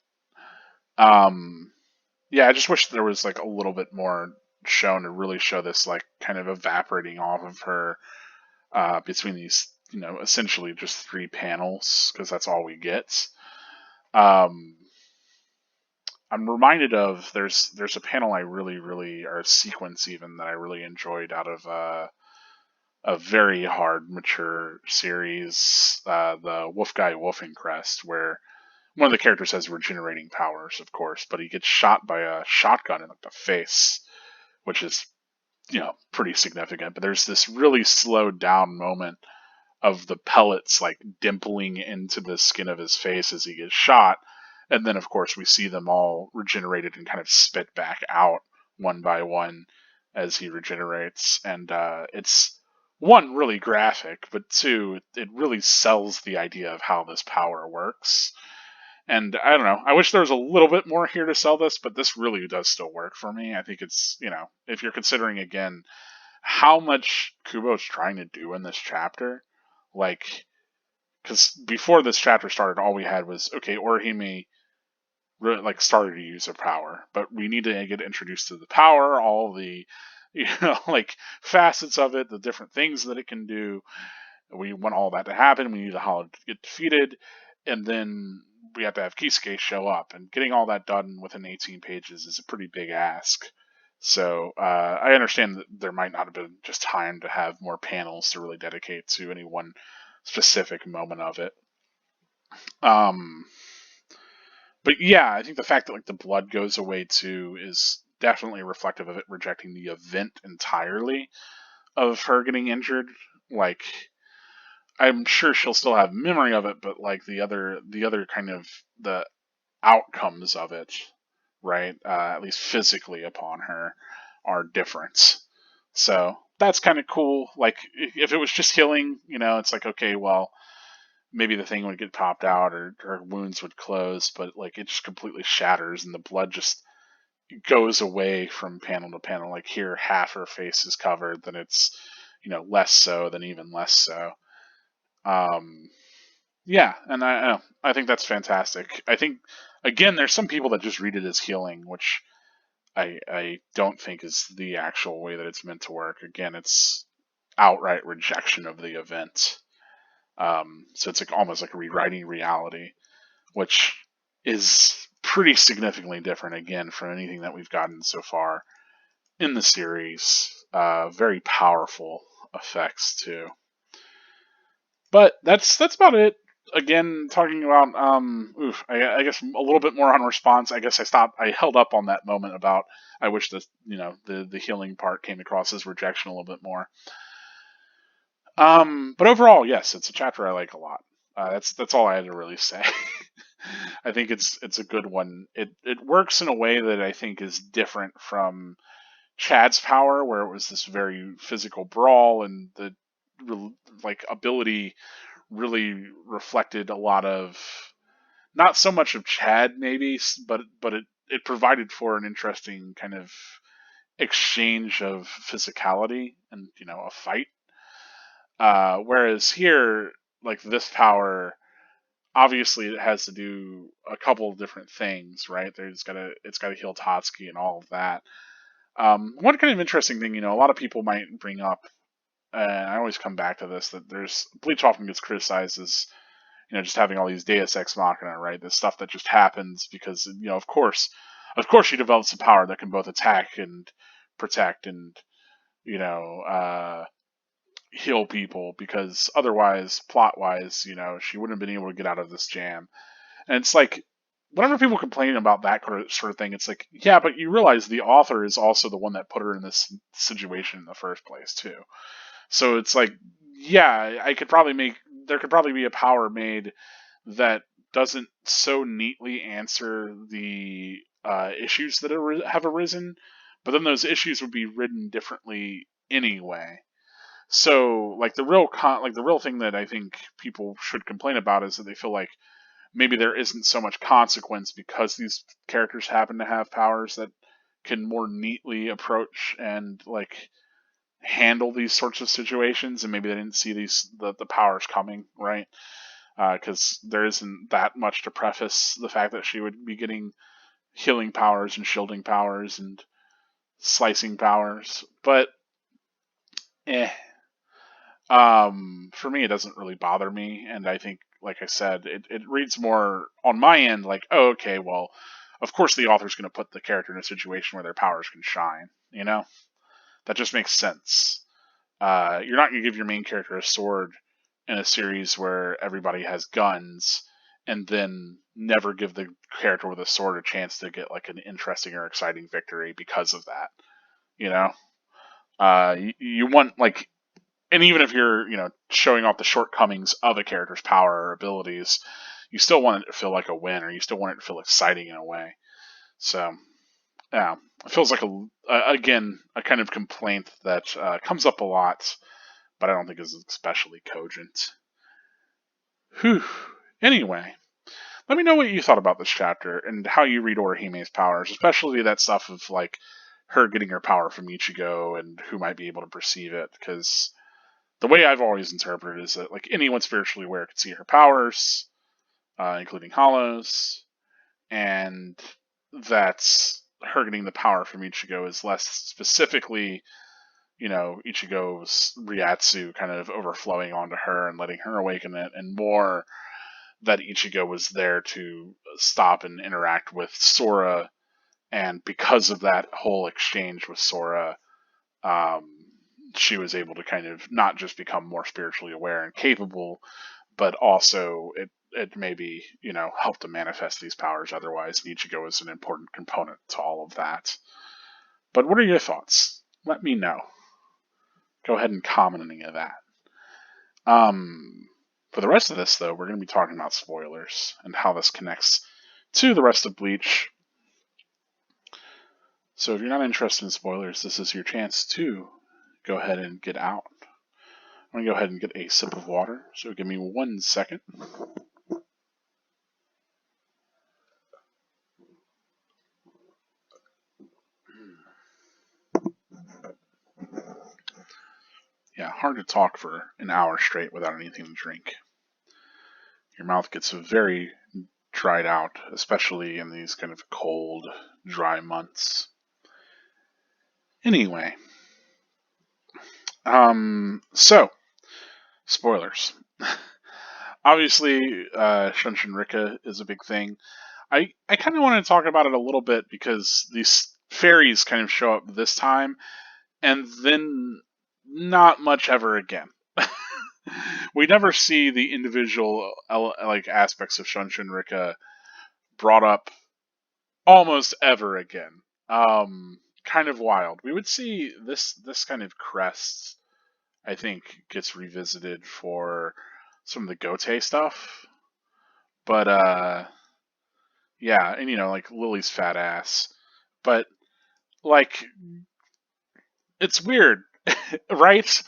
A: Yeah, I just wish there was like a little bit more shown to really show this like kind of evaporating off of her between these, essentially just 3 panels because that's all we get. Um, I'm reminded of there's a panel I really or a sequence even that I really enjoyed out of a very hard mature series, the Wolf Guy Wolfing Crest, where one of the characters has regenerating powers, of course, but he gets shot by a shotgun in like the face, which is pretty significant. But there's this really slowed down moment of the pellets like dimpling into the skin of his face as he gets shot. And then, of course, we see them all regenerated and kind of spit back out one by one as he regenerates. And it's, one, really graphic, but two, it really sells the idea of how this power works. And I don't know, I wish there was a little bit more here to sell this, but this really does still work for me. I think it's, if you're considering again how much Kubo's trying to do in this chapter, like, because before this chapter started, all we had was, okay, Orihime like started to use her power, but we need to get introduced to the power, all the, like facets of it, the different things that it can do. We want all that to happen. We need the Hollow to get defeated, and then we have to have Kisuke show up. And getting all that done within 18 pages is a pretty big ask. So I understand that there might not have been just time to have more panels to really dedicate to any one specific moment of it. But yeah, I think the fact that like the blood goes away too is definitely reflective of it rejecting the event entirely of her getting injured. Like, I'm sure she'll still have memory of it, but like the other kind of the outcomes of it, right? At least physically upon her, are different. So that's kind of cool. Like if it was just healing, it's like okay, well maybe the thing would get popped out or her wounds would close, but like it just completely shatters and the blood just goes away from panel to panel. Like here, half her face is covered, then it's less so, then even less so. Um, yeah, and I think that's fantastic. I think again, there's some people that just read it as healing, which I don't think is the actual way that it's meant to work. Again, it's outright rejection of the event. So it's like almost like rewriting reality, which is pretty significantly different again from anything that we've gotten so far in the series. Very powerful effects too. But that's about it. Again, talking about I guess a little bit more on response. I guess I held up on that moment about I wish the healing part came across as rejection a little bit more. But overall, yes, it's a chapter I like a lot. That's all I had to really say. I think it's a good one. It works in a way that I think is different from Chad's power, where it was this very physical brawl, and the like ability really reflected a lot of not so much of Chad maybe, but it provided for an interesting kind of exchange of physicality and a fight. Whereas here, like this power, obviously it has to do a couple of different things, right? It's gotta heal Tatsuki and all of that. One kind of interesting thing, a lot of people might bring up, and I always come back to this, that there's Bleach often gets criticized as just having all these Deus Ex Machina, right? This stuff that just happens because of course, she develops a power that can both attack and protect and you know heal people because otherwise, plot wise, she wouldn't have been able to get out of this jam. And it's like, whenever people complain about that sort of thing, it's like, yeah, but you realize the author is also the one that put her in this situation in the first place, too. So it's like, yeah, there could probably be a power made that doesn't so neatly answer the issues that have arisen, but then those issues would be written differently anyway. So, like the real thing that I think people should complain about is that they feel like maybe there isn't so much consequence because these characters happen to have powers that can more neatly approach and like handle these sorts of situations, and maybe they didn't see the powers coming, right? Because there isn't that much to preface the fact that she would be getting healing powers and shielding powers and slicing powers. But eh. For me, it doesn't really bother me, and I think, like I said, it reads more on my end like, oh, okay, well, of course the author's going to put the character in a situation where their powers can shine. You know, that just makes sense. You're not going to give your main character a sword in a series where everybody has guns, and then never give the character with a sword a chance to get like an interesting or exciting victory because of that. You know, you want like, and even if you're, showing off the shortcomings of a character's power or abilities, you still want it to feel like a win, or you still want it to feel exciting in a way. So, yeah, it feels like again a kind of complaint that comes up a lot, but I don't think is especially cogent. Whew. Anyway, let me know what you thought about this chapter and how you read Orihime's powers, especially that stuff of like her getting her power from Ichigo and who might be able to perceive it, because the way I've always interpreted is that like anyone spiritually aware can see her powers, including Hollows, and that's her getting the power from Ichigo is less specifically, Ichigo's Ryatsu kind of overflowing onto her and letting her awaken it, and more that Ichigo was there to stop and interact with Sora, and because of that whole exchange with Sora, um, she was able to kind of not just become more spiritually aware and capable, but also it maybe, help to manifest these powers otherwise. Ichigo is an important component to all of that. But what are your thoughts? Let me know. Go ahead and comment on any of that. For the rest of this, though, we're going to be talking about spoilers and how this connects to the rest of Bleach. So if you're not interested in spoilers, this is your chance to go ahead and get out. I'm going to go ahead and get a sip of water, so give me 1 second. Yeah, hard to talk for an hour straight without anything to drink. Your mouth gets very dried out, especially in these kind of cold, dry months. Anyway, so, spoilers. Obviously, Shunshin Rika is a big thing. I kind of want to talk about it a little bit because these fairies kind of show up this time, and then not much ever again. We never see the individual like aspects of Shunshin Rika brought up almost ever again. Kind of wild. We would see this kind of crest, I think, gets revisited for some of the Gote stuff. But yeah, and like Lily's fat ass. But like it's weird, right?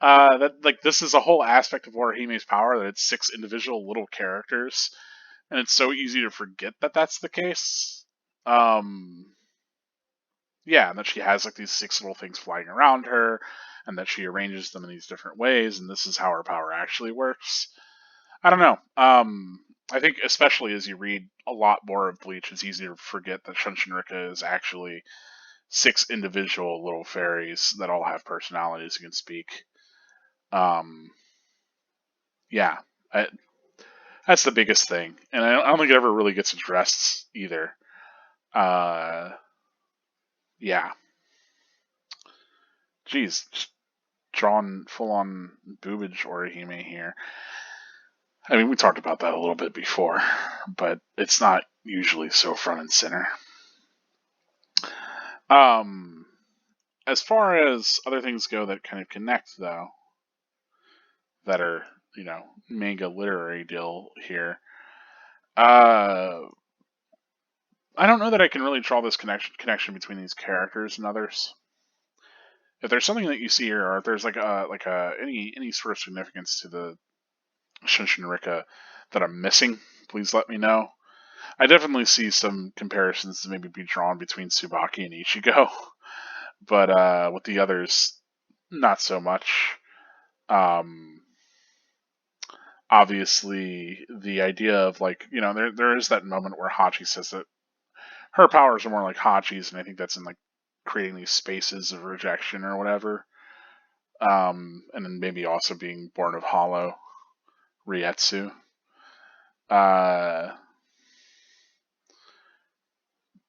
A: That like this is a whole aspect of Orihime's power, that it's 6 individual little characters, and it's so easy to forget that that's the case. Yeah, and that she has like these 6 little things flying around her, and that she arranges them in these different ways, and this is how her power actually works. I don't know. I think especially as you read a lot more of Bleach, it's easy to forget that Shunshin Rika is actually 6 individual little fairies that all have personalities and can speak. Yeah, that's the biggest thing, and I don't think it ever really gets addressed either. Yeah. Jeez, just drawn full on boobage Orihime here. I mean, we talked about that a little bit before, but it's not usually so front and center. As far as other things go that kind of connect, though, that are, manga literary deal here, I I don't know that I can really draw this connection between these characters and others. If there's something that you see here, or if there's any sort of significance to the Shinshin Rika that I'm missing, please let me know. I definitely see some comparisons to maybe be drawn between Tsubaki and Ichigo, but with the others, not so much. Um, Obviously, the idea of there is that moment where Hachi says that her powers are more like Hachi's, and I think that's in like creating these spaces of rejection or whatever. And then maybe also being born of Hollow, Rietsu. Uh,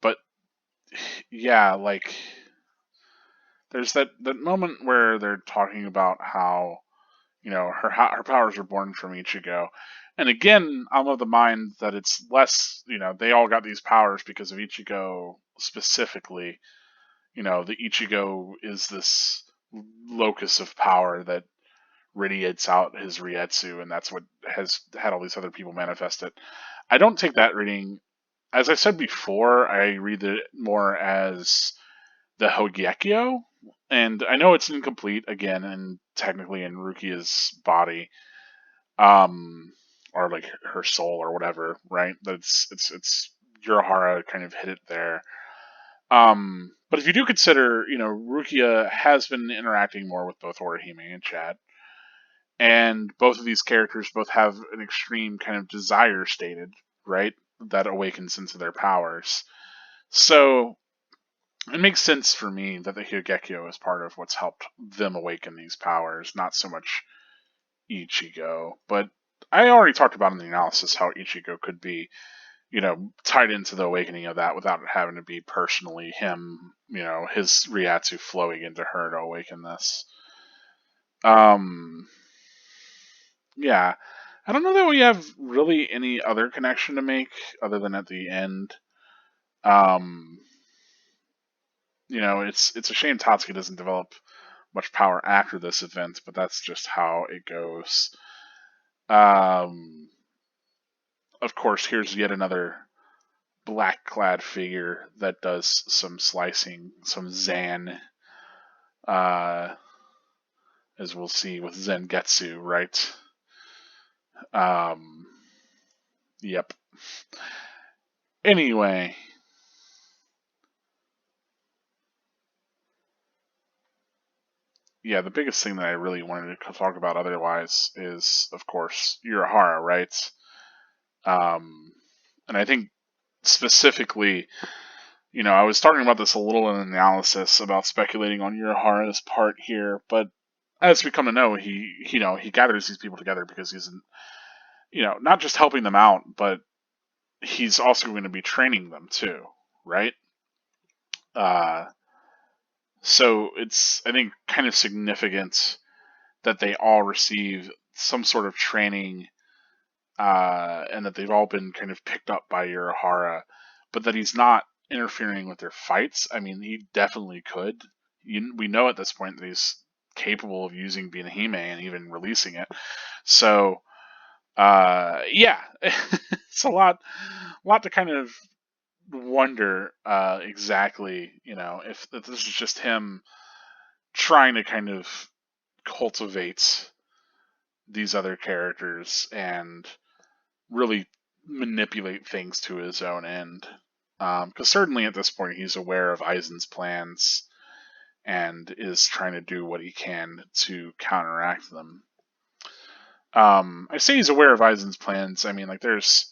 A: but yeah, like there's that moment where they're talking about how her powers are born from Ichigo, and again, I'm of the mind that it's less. They all got these powers because of Ichigo specifically. The Ichigo is this locus of power that radiates out his Rietsu, and that's what has had all these other people manifest it. I don't take that reading. As I said before, I read it more as the Hogekyo, and I know it's incomplete again, and technically in Rukia's body, or like her soul or whatever, right? It's Urahara kind of hit it there. But if you do consider, Rukia has been interacting more with both Orihime and Chad, and both of these characters both have an extreme kind of desire stated, right? That awakens into their powers. So it makes sense for me that the Hyogekyo is part of what's helped them awaken these powers, not so much Ichigo. But I already talked about in the analysis how Ichigo could be, tied into the awakening of that without it having to be personally him, his Riatsu flowing into her to awaken this. Yeah. I don't know that we have really any other connection to make other than at the end. Um, it's a shame Tatsuki doesn't develop much power after this event, but that's just how it goes. Um, of course, here's yet another black clad figure that does some slicing, some Zan, uh, as we'll see with Zengetsu, right? Um, yep. Anyway, yeah, the biggest thing that I really wanted to talk about otherwise is, of course, Urahara, right? Um, and I think specifically, I was talking about this a little in analysis about speculating on Urahara's part here, but as we come to know, he gathers these people together because he's, not just helping them out, but he's also going to be training them too, right? Uh, so it's, I think, kind of significant that they all receive some sort of training, and that they've all been kind of picked up by Urahara, but that he's not interfering with their fights. I mean, he definitely could. We know at this point that he's capable of using Binahime and even releasing it. So, yeah, it's a lot to kind of wonder exactly, if this is just him trying to kind of cultivate these other characters and really manipulate things to his own end. Because certainly at this point he's aware of Aizen's plans and is trying to do what he can to counteract them. I say he's aware of Aizen's plans. I mean, like because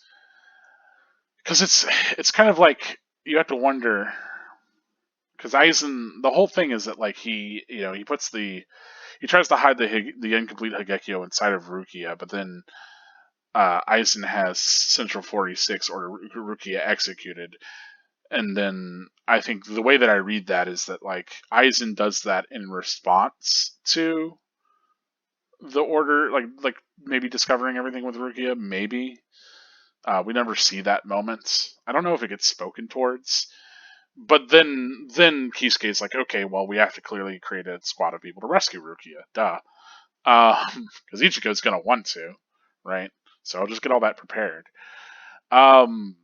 A: it's kind of like you have to wonder, because Aizen, the whole thing is that like he tries to hide the incomplete Hagekyo inside of Rukia, but then Aizen has Central 46 order Rukia executed. And then I think the way that I read that is that like Aizen does that in response to the order, like maybe discovering everything with Rukia. Maybe we never see that moment. I don't know if it gets spoken towards. But then Kisuke's like, okay, well, we have to clearly create a squad of people to rescue Rukia. Duh. Because Ichigo's gonna want to, right? So I'll just get all that prepared. Um,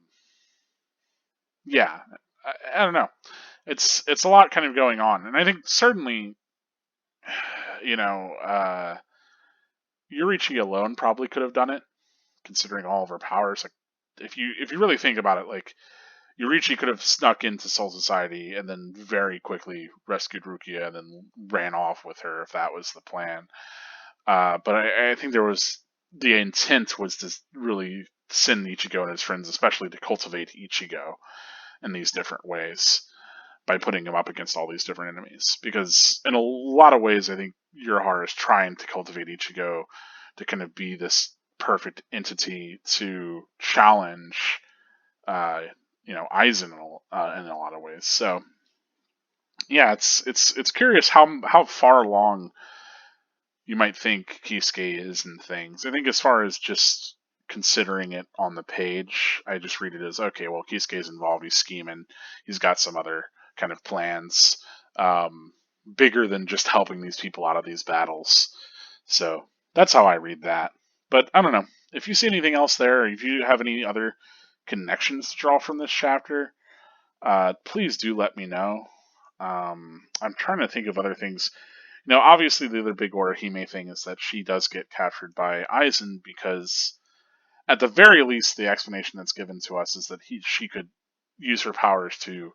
A: yeah, I don't know. It's a lot kind of going on, and I think certainly, you know, Yurichi alone probably could have done it, considering all of her powers. Like, if you really think about it, like Yurichi could have snuck into Soul Society and then very quickly rescued Rukia and then ran off with her if that was the plan. But I think the intent was to really send Ichigo and his friends, especially to cultivate Ichigo in these different ways by putting him up against all these different enemies. Because in a lot of ways, I think Urahara is trying to cultivate Ichigo to kind of be this perfect entity to challenge, uh, Aizen in a lot of ways. So yeah, it's curious how far along you might think Kisuke is in things. I think as far as just considering it on the page, I just read it as okay. Well, Kisuke's involved. He's scheming. He's got some other kind of plans, bigger than just helping these people out of these battles. So that's how I read that. But I don't know if you see anything else there. Or if you have any other connections to draw from this chapter, please do let me know. I'm trying to think of other things. Obviously the other big Orihime thing is that she does get captured by Aizen because, at the very least, the explanation that's given to us is that she could use her powers to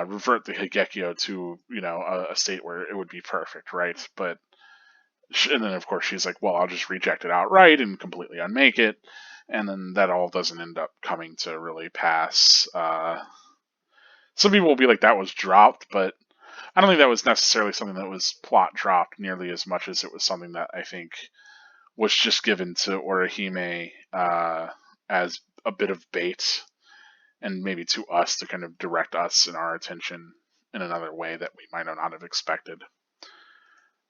A: revert the Higekyo to, a state where it would be perfect, right? And then of course she's like, well, I'll just reject it outright and completely unmake it, and then that all doesn't end up coming to really pass. Some people will be like, that was dropped, but I don't think that was necessarily something that was plot dropped nearly as much as it was something that I think was just given to Orihime as a bit of bait, and maybe to us to kind of direct us and our attention in another way that we might not have expected.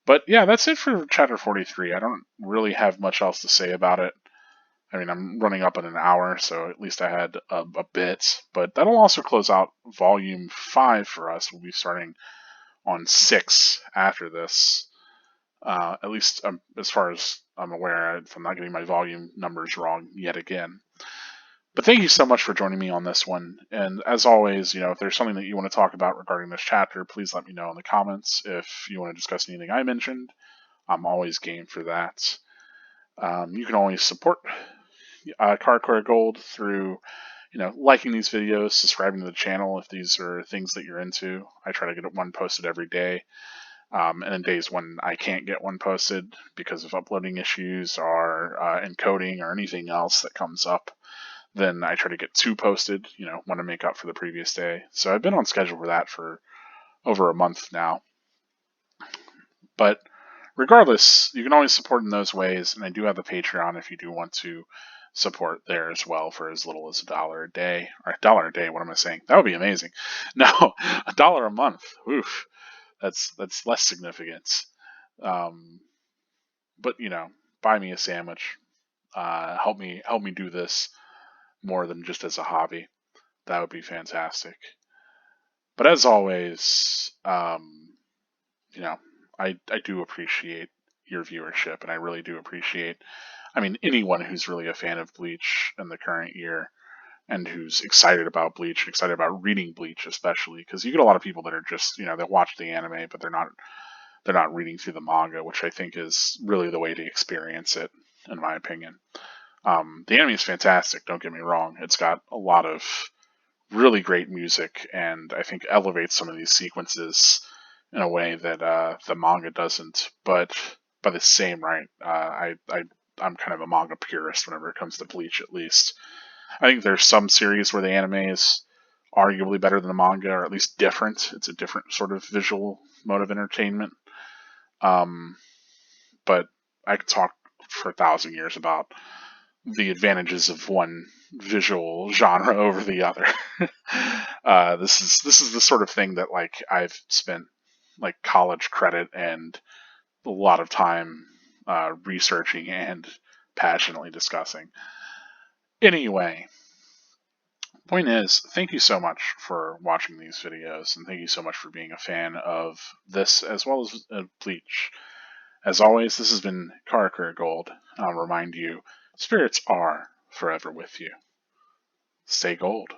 A: But yeah, that's it for chapter 43. I don't really have much else to say about it. I mean, I'm running up in an hour, so at least I had a bit. But that'll also close out volume 5 for us. We'll be starting on 6 after this. At least as far as I'm aware, if I'm not getting my volume numbers wrong yet again. But thank you so much for joining me on this one. And as always, if there's something that you want to talk about regarding this chapter, please let me know in the comments. If you want to discuss anything I mentioned, I'm always game for that. You can always support Cardcore Gold through, liking these videos, subscribing to the channel if these are things that you're into. I try to get one posted every day. And in days when I can't get one posted because of uploading issues or encoding or anything else that comes up, then I try to get 2 posted, want to make up for the previous day. So I've been on schedule for that for over a month now. But regardless, you can always support in those ways, and I do have the Patreon if you do want to support there as well for as little as $1 a day. Or $1 a day, what am I saying? That would be amazing. No, $1 a month. Oof. That's less significant. But buy me a sandwich. Help me do this more than just as a hobby. That would be fantastic. But as always, I do appreciate your viewership, and I really do appreciate, anyone who's really a fan of Bleach in the current year, and who's excited about Bleach, excited about reading Bleach, especially because you get a lot of people that are just, that watch the anime, but they're not reading through the manga, which I think is really the way to experience it, in my opinion. The anime is fantastic. Don't get me wrong; it's got a lot of really great music, and I think elevates some of these sequences in a way that the manga doesn't. But by the same right, I'm kind of a manga purist whenever it comes to Bleach. At least I think there's some series where the anime is arguably better than the manga, or at least different. It's a different sort of visual mode of entertainment. But I could talk for 1,000 years about the advantages of one visual genre over the other. This is the sort of thing that I've spent college credit and a lot of time researching and passionately discussing. Anyway, point is, thank you so much for watching these videos, and thank you so much for being a fan of this as well as Bleach. As always, this has been Karakura Gold. I'll remind you, spirits are forever with you. Stay gold.